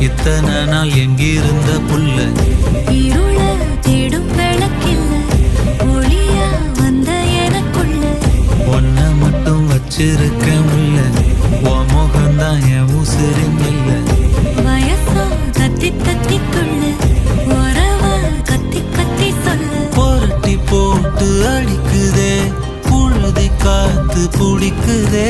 இத்தனை நாள் எங்கிருந்த புல்ல இருள தேடும் விளக்கில்ல ஒளியா வந்த எனக்குள்ள ஒன்ன மட்டும் வச்சிருக்க முல்ல உன் முகம்தான் என் உசிரின் இல்ல வயசோ தத்தி தத்தி துள்ள உறவ கத்தி கத்தி சொல்ல புரட்டி போட்டு அடிக்குதே புழுதி காத்து பிடிக்குதே